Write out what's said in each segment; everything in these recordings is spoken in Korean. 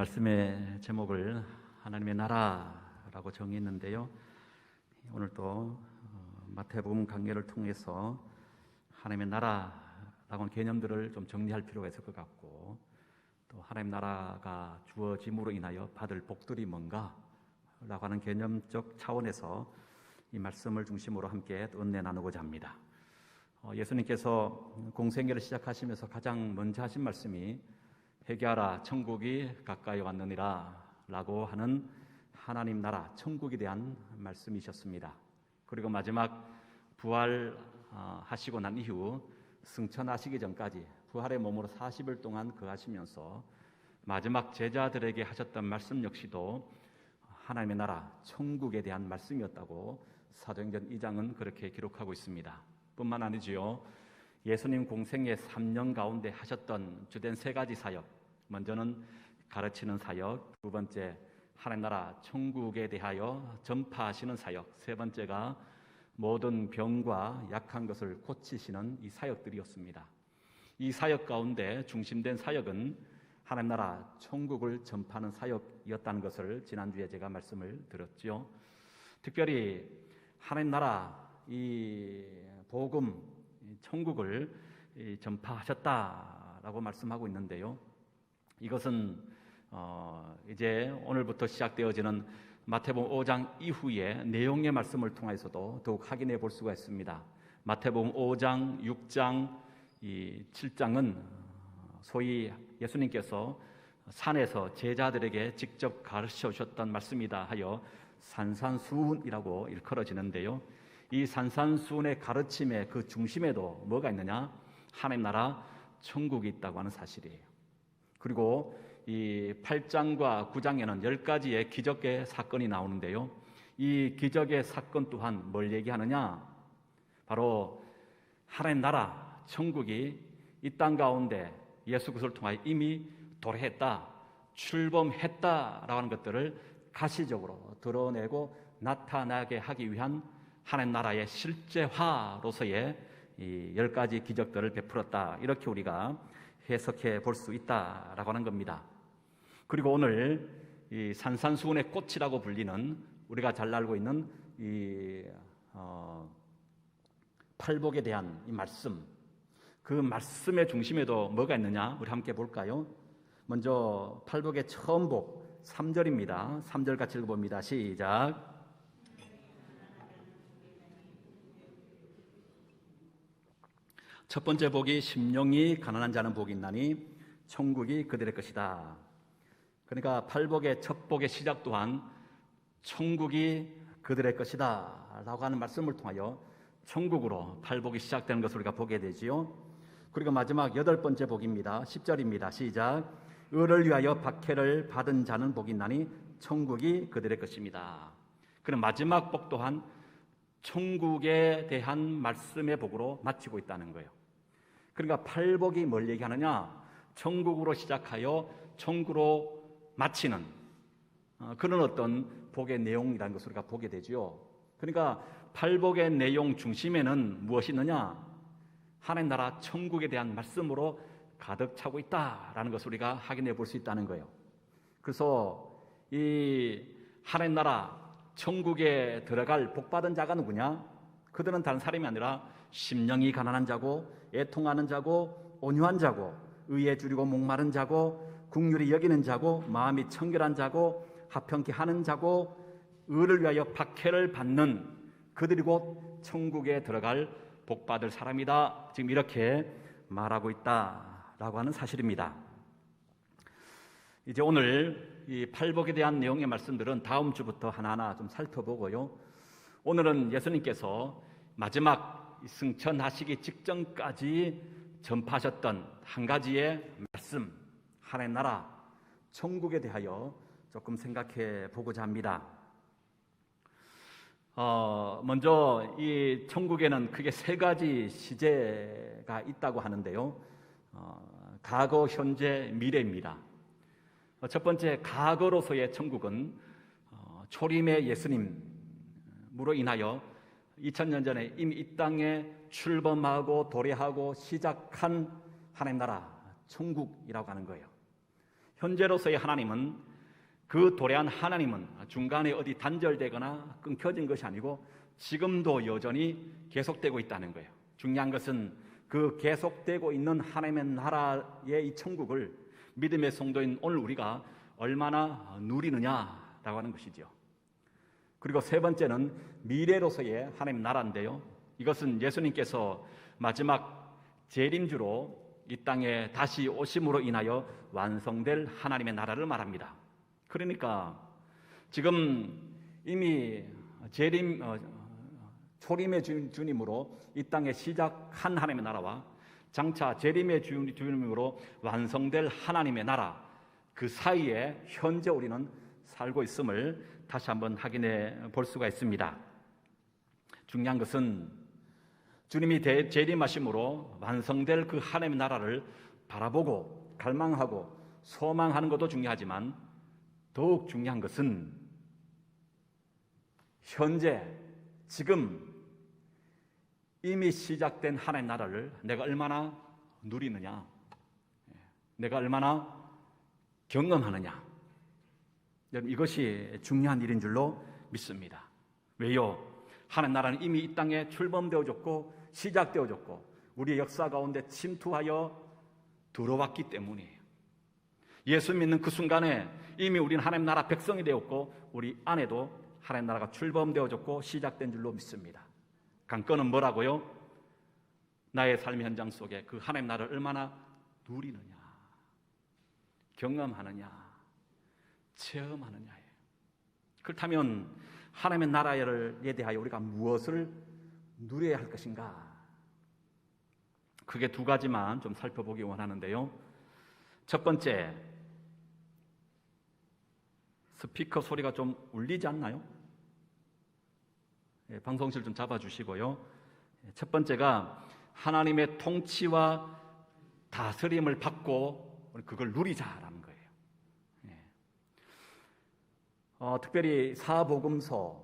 말씀의 제목을 하나님의 나라라고 정했는데요. 오늘 또 마태복음 강해를 통해서 하나님의 나라라고 하는 개념들을 좀 정리할 필요가 있을 것 같고, 또 하나님 나라가 주어짐으로 인하여 받을 복들이 뭔가 라고 하는 개념적 차원에서 이 말씀을 중심으로 함께 은혜 나누고자 합니다. 예수님께서 공생애를 시작하시면서 가장 먼저 하신 말씀이 회개하라 천국이 가까이 왔느니라 라고 하는 하나님 나라 천국에 대한 말씀이셨습니다. 그리고 마지막 부활하시고 난 이후 승천하시기 전까지 부활의 몸으로 40일 동안 거하시면서 마지막 제자들에게 하셨던 말씀 역시도 하나님의 나라 천국에 대한 말씀이었다고 사도행전 2장은 그렇게 기록하고 있습니다. 뿐만 아니지요, 예수님 공생애 3년 가운데 하셨던 주된 3가지 사역, 먼저는 가르치는 사역, 두 번째 하나님 나라 천국에 대하여 전파하시는 사역, 세 번째가 모든 병과 약한 것을 고치시는 이 사역들이었습니다. 이 사역 가운데 중심된 사역은 하나님 나라 천국을 전파하는 사역이었다는 것을 지난주에 제가 말씀을 드렸죠. 특별히 하나님 나라 이 복음 천국을 전파하셨다라고 말씀하고 있는데요. 이것은 이제 오늘부터 시작되어지는 마태복음 5장 이후의 내용의 말씀을 통해서도 더욱 확인해 볼 수가 있습니다. 마태복음 5장, 6장, 7장은 소위 예수님께서 산에서 제자들에게 직접 가르쳐 주셨던 말씀이다 하여 산산수훈이라고 일컬어지는데요. 이 산산수훈의 가르침의 그 중심에도 뭐가 있느냐? 하나님 나라 천국이 있다고 하는 사실이에요. 그리고 이 8장과 9장에는 10가지의 기적의 사건이 나오는데요. 이 기적의 사건 또한 뭘 얘기하느냐? 바로 하나님 나라 천국이 이 땅 가운데 예수 그리스도를 통하여 이미 도래했다, 출범했다라고 하는 것들을 가시적으로 드러내고 나타나게 하기 위한 하나님 나라의 실제화로서의 이 10가지 기적들을 베풀었다, 이렇게 우리가 해석해 볼 수 있다라고 하는 겁니다. 그리고 오늘 이 산산수훈의 꽃이라고 불리는, 우리가 잘 알고 있는 이 팔복에 대한 이 말씀, 그 말씀의 중심에도 뭐가 있느냐? 우리 함께 볼까요? 먼저 팔복의 처음 복 3절입니다. 3절 같이 읽어봅니다. 시작. 첫 번째 복이 심령이 가난한 자는 복이 있나니 천국이 그들의 것이다. 그러니까 팔복의 첫 복의 시작 또한 천국이 그들의 것이다 라고 하는 말씀을 통하여 천국으로 팔복이 시작되는 것을 우리가 보게 되지요. 그리고 마지막 8번째 복입니다. 10절입니다. 시작. 의를 위하여 박해를 받은 자는 복이 있나니 천국이 그들의 것입니다. 그럼 마지막 복 또한 천국에 대한 말씀의 복으로 마치고 있다는 거예요. 그러니까 팔복이 뭘 얘기하느냐? 천국으로 시작하여 천국으로 마치는 그런 어떤 복의 내용이라는 것을 우리가 보게 되죠. 그러니까 팔복의 내용 중심에는 무엇이 있느냐? 하나님 나라 천국에 대한 말씀으로 가득 차고 있다라는 것을 우리가 확인해 볼 수 있다는 거예요. 그래서 이 하나님 나라 천국에 들어갈 복받은 자가 누구냐? 그들은 다른 사람이 아니라 심령이 가난한 자고 애통하는 자고 온유한 자고 의에 줄이고 목마른 자고 긍휼히 여기는 자고 마음이 청결한 자고 합평케 하는 자고 의를 위하여 박해를 받는 그들이 곧 천국에 들어갈 복받을 사람이다. 지금 이렇게 말하고 있다라고 하는 사실입니다. 이제 오늘 이 팔복에 대한 내용의 말씀들은 다음 주부터 하나하나 좀 살펴보고요. 오늘은 예수님께서 마지막 승천하시기 직전까지 전파하셨던 한 가지의 말씀, 하나님 나라 천국에 대하여 조금 생각해 보고자 합니다. 먼저 이 천국에는 크게 3가지 시제가 있다고 하는데요. 과거, 현재, 미래입니다. 첫 번째, 과거로서의 천국은 초림의 예수님으로 인하여 2000년 전에 이미 이 땅에 출범하고 도래하고 시작한 하나님 나라 천국이라고 하는 거예요. 현재로서의 하나님은, 그 도래한 하나님은 중간에 어디 단절되거나 끊겨진 것이 아니고 지금도 여전히 계속되고 있다는 거예요. 중요한 것은 그 계속되고 있는 하나님의 나라의 이 천국을 믿음의 성도인 오늘 우리가 얼마나 누리느냐라고 하는 것이죠. 그리고 세 번째는 미래로서의 하나님 나라인데요, 이것은 예수님께서 마지막 재림주로 이 땅에 다시 오심으로 인하여 완성될 하나님의 나라를 말합니다. 그러니까 지금 이미 초림의 주님으로 이 땅에 시작한 하나님의 나라와 장차 재림의 주님으로 완성될 하나님의 나라, 그 사이에 현재 우리는 살고 있음을 다시 한번 확인해 볼 수가 있습니다. 중요한 것은 주님이 재림하심으로 완성될 그 하나님의 나라를 바라보고 갈망하고 소망하는 것도 중요하지만 더욱 중요한 것은 현재 지금 이미 시작된 하나님의 나라를 내가 얼마나 누리느냐, 내가 얼마나 경험하느냐, 이것이 중요한 일인 줄로 믿습니다. 왜요? 하나님 나라는 이미 이 땅에 출범되어졌고 시작되어졌고 우리의 역사 가운데 침투하여 들어왔기 때문이에요. 예수 믿는 그 순간에 이미 우리는 하나님 나라 백성이 되었고 우리 안에도 하나님 나라가 출범되어졌고 시작된 줄로 믿습니다. 관건은 뭐라고요? 나의 삶의 현장 속에 그 하나님 나라를 얼마나 누리느냐, 경험하느냐, 체험하느냐예요. 그렇다면 하나님의 나라에 대하여 우리가 무엇을 누려야 할 것인가? 그게 두 가지만 좀 살펴보기 원하는데요. 첫 번째, 스피커 소리가 좀 울리지 않나요? 방송실 좀 잡아주시고요. 첫 번째가 하나님의 통치와 다스림을 받고 그걸 누리자라는 거예요. 특별히 사복음서에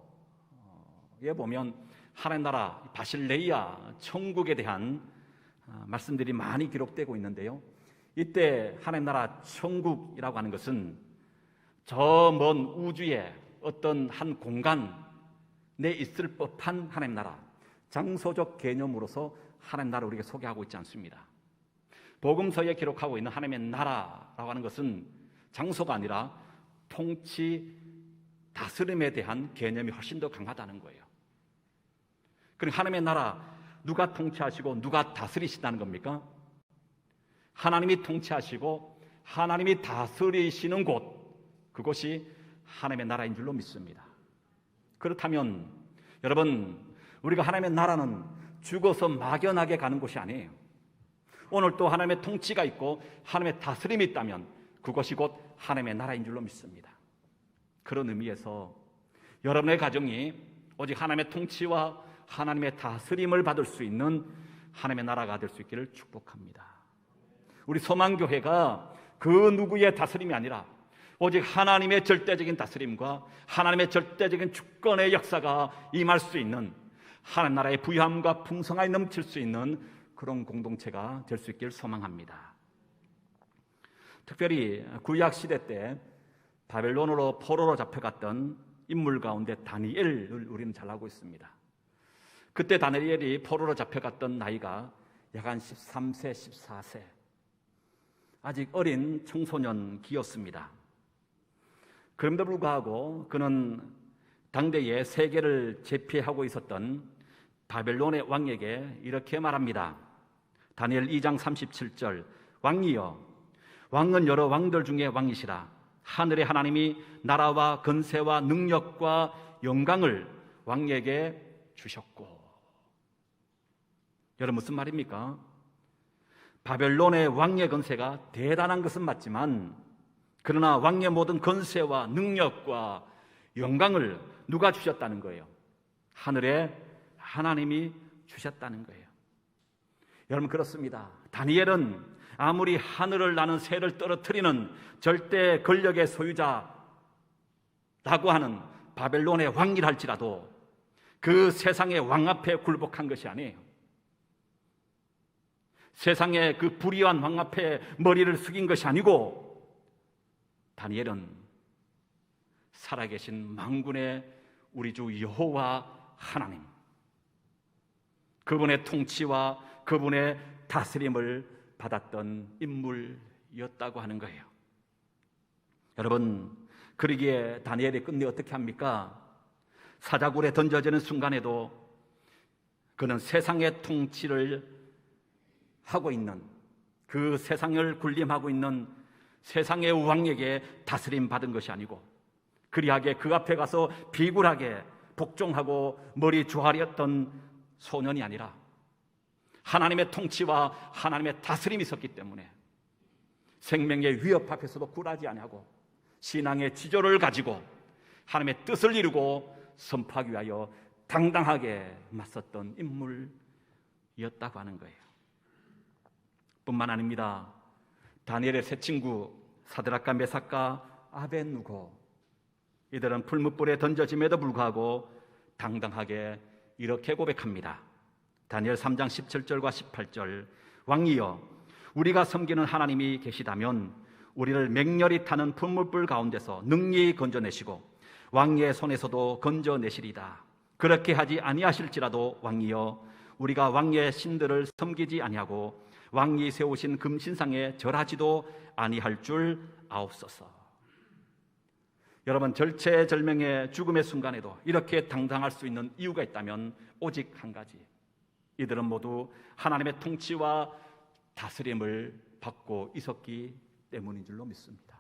보면 하나님 나라 바실레이아 천국에 대한 말씀들이 많이 기록되고 있는데요, 이때 하나님 나라 천국이라고 하는 것은 저 먼 우주의 어떤 한 공간에 있을 법한 하나님 나라, 장소적 개념으로서 하나님 나라를 우리에게 소개하고 있지 않습니다. 복음서에 기록하고 있는 하나님의 나라라고 하는 것은 장소가 아니라 통치, 다스림에 대한 개념이 훨씬 더 강하다는 거예요. 그럼 하나님의 나라, 누가 통치하시고 누가 다스리신다는 겁니까? 하나님이 통치하시고 하나님이 다스리시는 곳, 그것이 하나님의 나라인 줄로 믿습니다. 그렇다면 여러분, 우리가 하나님의 나라는 죽어서 막연하게 가는 곳이 아니에요. 오늘 또 하나님의 통치가 있고 하나님의 다스림이 있다면 그것이 곧 하나님의 나라인 줄로 믿습니다. 그런 의미에서 여러분의 가정이 오직 하나님의 통치와 하나님의 다스림을 받을 수 있는 하나님의 나라가 될 수 있기를 축복합니다. 우리 소망교회가 그 누구의 다스림이 아니라 오직 하나님의 절대적인 다스림과 하나님의 절대적인 주권의 역사가 임할 수 있는 하나님 나라의 부유함과 풍성함이 넘칠 수 있는 그런 공동체가 될 수 있기를 소망합니다. 특별히 구약 시대 때 바벨론으로 포로로 잡혀갔던 인물 가운데 다니엘을 우리는 잘 알고 있습니다. 그때 다니엘이 포로로 잡혀갔던 나이가 약 한 13세, 14세, 아직 어린 청소년기였습니다. 그럼에도 불구하고 그는 당대의 세계를 제패하고 있었던 바벨론의 왕에게 이렇게 말합니다. 다니엘 2장 37절, 왕이여, 왕은 여러 왕들 중에 왕이시라. 하늘의 하나님이 나라와 건세와 능력과 영광을 왕에게 주셨고. 여러분, 무슨 말입니까? 바벨론의 왕의 건세가 대단한 것은 맞지만, 그러나 왕의 모든 건세와 능력과 영광을 누가 주셨다는 거예요? 하늘의 하나님이 주셨다는 거예요. 여러분, 그렇습니다. 다니엘은 아무리 하늘을 나는 새를 떨어뜨리는 절대 권력의 소유자라고 하는 바벨론의 왕이라 할지라도 그 세상의 왕 앞에 굴복한 것이 아니에요. 세상의 그 불의한 왕 앞에 머리를 숙인 것이 아니고 다니엘은 살아계신 만군의 우리 주 여호와 하나님, 그분의 통치와 그분의 다스림을 받았던 인물이었다고 하는 거예요. 여러분, 그러기에 다니엘이 끝내 어떻게 합니까? 사자굴에 던져지는 순간에도 그는 세상의 통치를 하고 있는, 그 세상을 군림하고 있는 세상의 왕에게 다스림 받은 것이 아니고, 그리하게 그 앞에 가서 비굴하게 복종하고 머리 조아렸던 소년이 아니라 하나님의 통치와 하나님의 다스림이 있었기 때문에 생명의 위협 앞에서도 굴하지 아니하고 신앙의 지조를 가지고 하나님의 뜻을 이루고 선포하기 위하여 당당하게 맞섰던 인물이었다고 하는 거예요. 뿐만 아닙니다. 다니엘의 세 친구 사드락과 메삭과 아벳누고, 이들은 풀무불에 던져짐에도 불구하고 당당하게 이렇게 고백합니다. 다니엘 3장 17절과 18절, 왕이여, 우리가 섬기는 하나님이 계시다면 우리를 맹렬히 타는 풀무불 가운데서 능히 건져내시고 왕의 손에서도 건져내시리다. 그렇게 하지 아니하실지라도 왕이여, 우리가 왕의 신들을 섬기지 아니하고 왕이 세우신 금신상에 절하지도 아니할 줄 아옵소서. 여러분, 절체절명의 죽음의 순간에도 이렇게 당당할 수 있는 이유가 있다면 오직 한 가지, 이들은 모두 하나님의 통치와 다스림을 받고 있었기 때문인 줄로 믿습니다.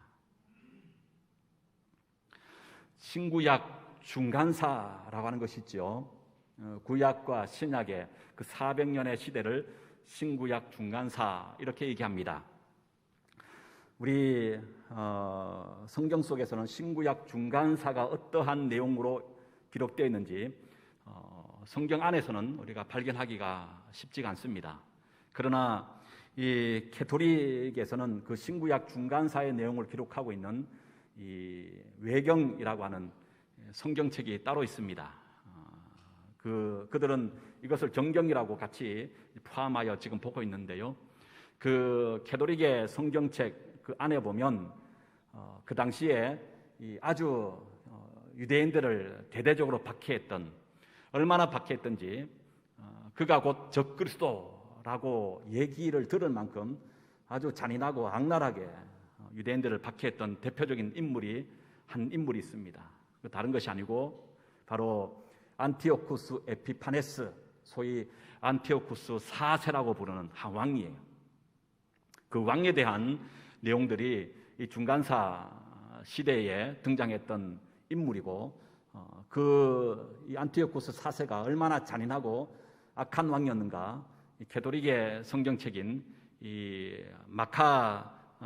신구약 중간사라고 하는 것이 있죠. 구약과 신약의 그 400년의 시대를 신구약 중간사 이렇게 얘기합니다. 우리 성경 속에서는 신구약 중간사가 어떠한 내용으로 기록되어 있는지 성경 안에서는 우리가 발견하기가 쉽지가 않습니다. 그러나 이 캐토릭에서는 그 신구약 중간사의 내용을 기록하고 있는 이 외경이라고 하는 성경책이 따로 있습니다. 그들은 이것을 정경이라고 같이 포함하여 지금 보고 있는데요. 그 캐토릭의 성경책 그 안에 보면 그 당시에 아주 유대인들을 대대적으로 박해했던, 얼마나 박해했던지 그가 곧 적그리스도라고 얘기를 들을 만큼 아주 잔인하고 악랄하게 유대인들을 박해했던 대표적인 한 인물이 있습니다. 다른 것이 아니고 바로 안티오쿠스 에피파네스, 소위 안티오쿠스 4세라고 부르는 한 왕이에요. 그 왕에 대한 내용들이 이 중간사 시대에 등장했던 인물이고, 이 안티오쿠스 4세가 얼마나 잔인하고 악한 왕이었는가, 이 캐토릭의 성경책인 이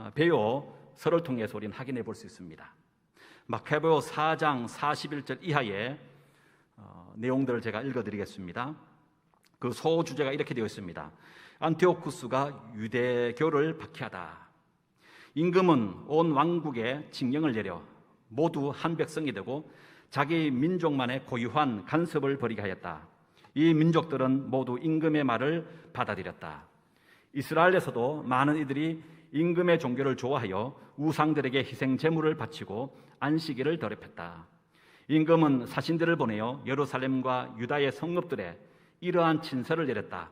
마카베오서를 통해서 우리는 확인해 볼 수 있습니다. 마카베오 4장 41절 이하의 내용들을 제가 읽어드리겠습니다. 그 소주제가 이렇게 되어 있습니다. 안티오쿠스가 유대교를 박해하다. 임금은 온 왕국에 징령을 내려 모두 한 백성이 되고 자기 민족만의 고유한 간섭을 벌이게 하였다. 이 민족들은 모두 임금의 말을 받아들였다. 이스라엘에서도 많은 이들이 임금의 종교를 좋아하여 우상들에게 희생 제물을 바치고 안식일을 더럽혔다. 임금은 사신들을 보내어 예루살렘과 유다의 성읍들에 이러한 친서를 내렸다.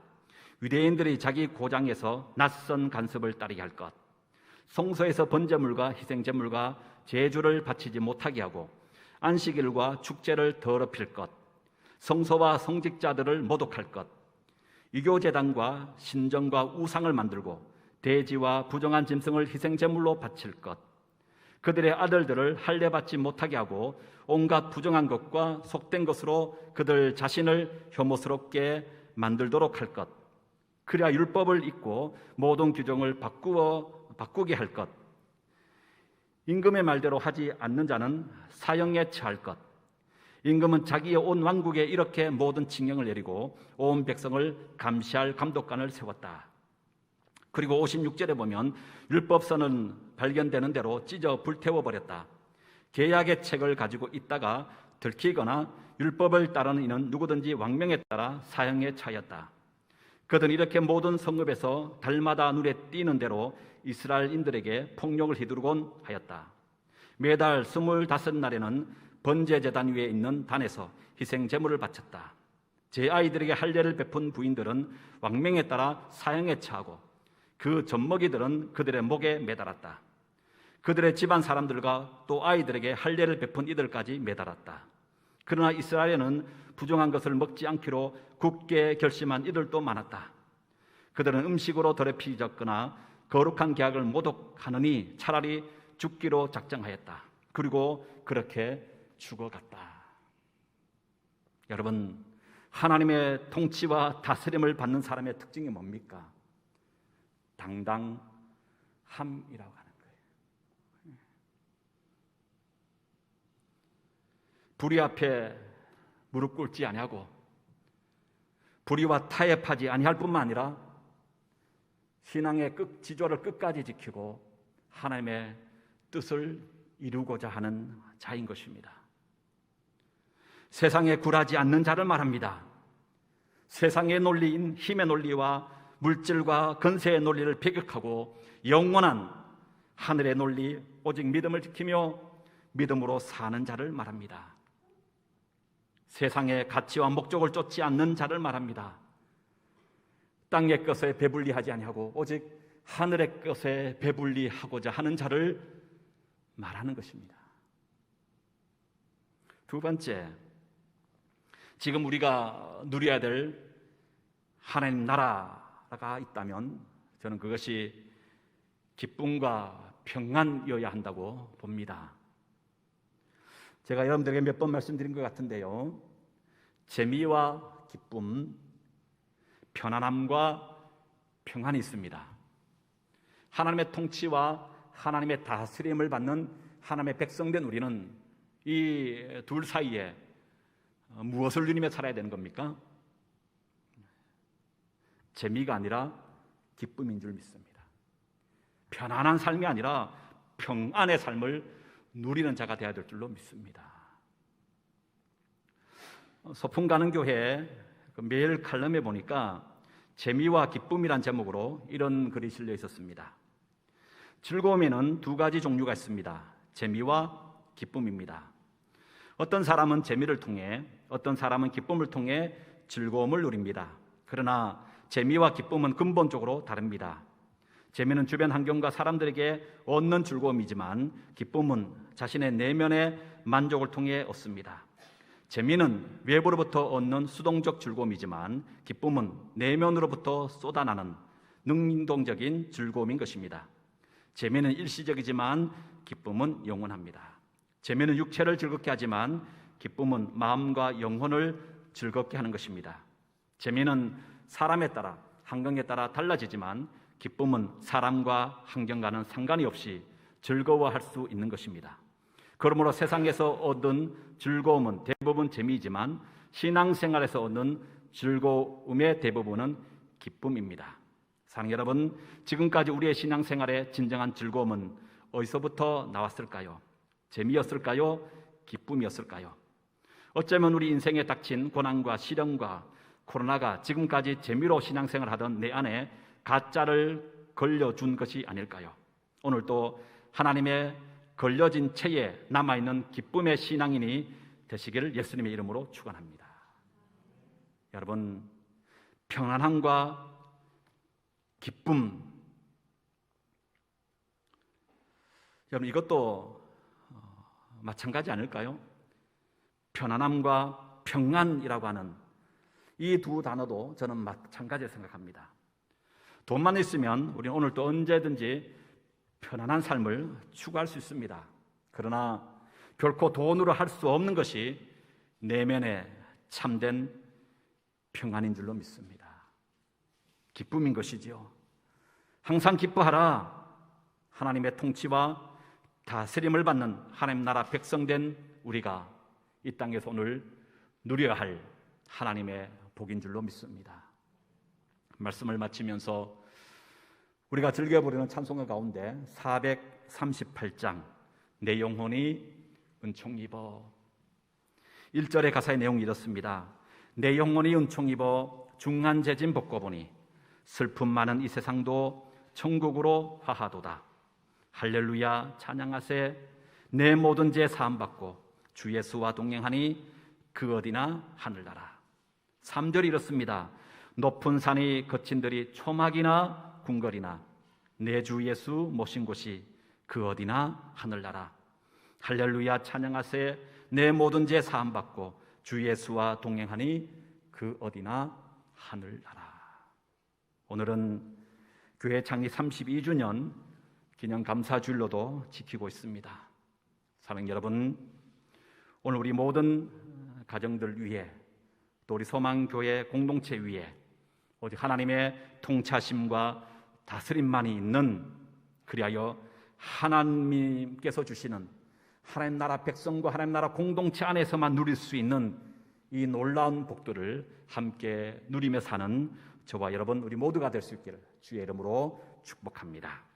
유대인들이 자기 고장에서 낯선 간섭을 따르게 할 것, 성소에서 번제물과 희생제물과 제주를 바치지 못하게 하고 안식일과 축제를 더럽힐 것, 성소와 성직자들을 모독할 것, 유교제단과 신전과 우상을 만들고 돼지와 부정한 짐승을 희생제물로 바칠 것, 그들의 아들들을 할례받지 못하게 하고 온갖 부정한 것과 속된 것으로 그들 자신을 혐오스럽게 만들도록 할 것, 그래야 율법을 잊고 모든 규정을 바꾸게 할 것, 임금의 말대로 하지 않는 자는 사형에 처할 것. 임금은 자기의 온 왕국에 이렇게 모든 징령을 내리고 온 백성을 감시할 감독관을 세웠다. 그리고 56절에 보면 율법서는 발견되는 대로 찢어 불태워버렸다. 계약의 책을 가지고 있다가 들키거나 율법을 따르는 이는 누구든지 왕명에 따라 사형에 처하였다. 그들은 이렇게 모든 성읍에서 달마다 눈에 띄는 대로 이스라엘인들에게 폭력을 휘두르곤 하였다. 매달 25날에는 번제제단 위에 있는 단에서 희생 제물을 바쳤다. 제 아이들에게 할례를 베푼 부인들은 왕명에 따라 사형에 처하고 그 젖먹이들은 그들의 목에 매달았다. 그들의 집안 사람들과 또 아이들에게 할례를 베푼 이들까지 매달았다. 그러나 이스라엘에는 부정한 것을 먹지 않기로 굳게 결심한 이들도 많았다. 그들은 음식으로 더럽혀졌거나 거룩한 계약을 모독하느니 차라리 죽기로 작정하였다. 그리고 그렇게 죽어갔다. 여러분, 하나님의 통치와 다스림을 받는 사람의 특징이 뭡니까? 당당함이라고 하는 거예요. 불의 앞에 무릎 꿇지 아니하고 불의와 타협하지 아니할 뿐만 아니라 신앙의 지조를 끝까지 지키고 하나님의 뜻을 이루고자 하는 자인 것입니다. 세상에 굴하지 않는 자를 말합니다. 세상의 논리인 힘의 논리와 물질과 건세의 논리를 배격하고 영원한 하늘의 논리, 오직 믿음을 지키며 믿음으로 사는 자를 말합니다. 세상의 가치와 목적을 쫓지 않는 자를 말합니다. 땅의 것에 배불리하지 아니하고 오직 하늘의 것에 배불리하고자 하는 자를 말하는 것입니다. 두 번째, 지금 우리가 누려야 될 하나님 나라가 있다면 저는 그것이 기쁨과 평안이어야 한다고 봅니다. 제가 여러분들에게 몇 번 말씀드린 것 같은데요, 재미와 기쁨, 편안함과 평안이 있습니다. 하나님의 통치와 하나님의 다스림을 받는 하나님의 백성된 우리는 이 둘 사이에 무엇을 누리며 살아야 되는 겁니까? 재미가 아니라 기쁨인 줄 믿습니다. 편안한 삶이 아니라 평안의 삶을 누리는 자가 되어야 될 줄로 믿습니다. 소풍 가는 교회 매일 칼럼에 보니까 재미와 기쁨이란 제목으로 이런 글이 실려 있었습니다. 즐거움에는 두 가지 종류가 있습니다. 재미와 기쁨입니다. 어떤 사람은 재미를 통해, 어떤 사람은 기쁨을 통해 즐거움을 누립니다. 그러나 재미와 기쁨은 근본적으로 다릅니다. 재미는 주변 환경과 사람들에게 얻는 즐거움이지만 기쁨은 자신의 내면의 만족을 통해 얻습니다. 재미는 외부로부터 얻는 수동적 즐거움이지만 기쁨은 내면으로부터 쏟아나는 능동적인 즐거움인 것입니다. 재미는 일시적이지만 기쁨은 영원합니다. 재미는 육체를 즐겁게 하지만 기쁨은 마음과 영혼을 즐겁게 하는 것입니다. 재미는 사람에 따라, 환경에 따라 달라지지만 기쁨은 사람과 환경과는 상관이 없이 즐거워할 수 있는 것입니다. 그러므로 세상에서 얻은 즐거움은 대부분 재미이지만 신앙생활에서 얻는 즐거움의 대부분은 기쁨입니다. 사랑하는 여러분, 지금까지 우리의 신앙생활의 진정한 즐거움은 어디서부터 나왔을까요? 재미였을까요? 기쁨이었을까요? 어쩌면 우리 인생에 닥친 고난과 시련과 코로나가 지금까지 재미로 신앙생활을 하던 내 안에 가짜를 걸려준 것이 아닐까요? 오늘 또 하나님의 걸려진 채에 남아있는 기쁨의 신앙인이 되시기를 예수님의 이름으로 축원합니다. 여러분, 평안함과 기쁨, 여러분 이것도 마찬가지 아닐까요? 편안함과 평안이라고 하는 이 두 단어도 저는 마찬가지로 생각합니다. 돈만 있으면 우리는 오늘 또 언제든지 편안한 삶을 추구할 수 있습니다. 그러나 결코 돈으로 할 수 없는 것이 내면의 참된 평안인 줄로 믿습니다. 기쁨인 것이지요. 항상 기뻐하라. 하나님의 통치와 다스림을 받는 하나님 나라 백성된 우리가 이 땅에서 오늘 누려야 할 하나님의 복인 줄로 믿습니다. 말씀을 마치면서 우리가 즐겨 부르는 찬송가 가운데 438장 내 영혼이 은총 입어, 1절의 가사의 내용이 이렇습니다. 내 영혼이 은총 입어 중한 재짐 벗고 보니 슬픔 많은 이 세상도 천국으로 화하도다. 할렐루야 찬양하세. 내 모든 죄 사함받고 주 예수와 동행하니 그 어디나 하늘나라. 3절이 이렇습니다. 높은 산이 거친들이 초막이나 궁궐이나 내 주 예수 모신 곳이 그 어디나 하늘나라. 할렐루야 찬양하세. 내 모든 죄 사함받고 주 예수와 동행하니 그 어디나 하늘나라. 오늘은 교회 창립 32주년 기념 감사주일로도 지키고 있습니다. 사랑하는 여러분, 오늘 우리 모든 가정들 위해 또 우리 소망교회 공동체 위에 오직 하나님의 통차심과 다스림만이 있는, 그리하여 하나님께서 주시는 하나님 나라 백성과 하나님 나라 공동체 안에서만 누릴 수 있는 이 놀라운 복들을 함께 누리며 사는 저와 여러분 우리 모두가 될 수 있기를 주의 이름으로 축복합니다.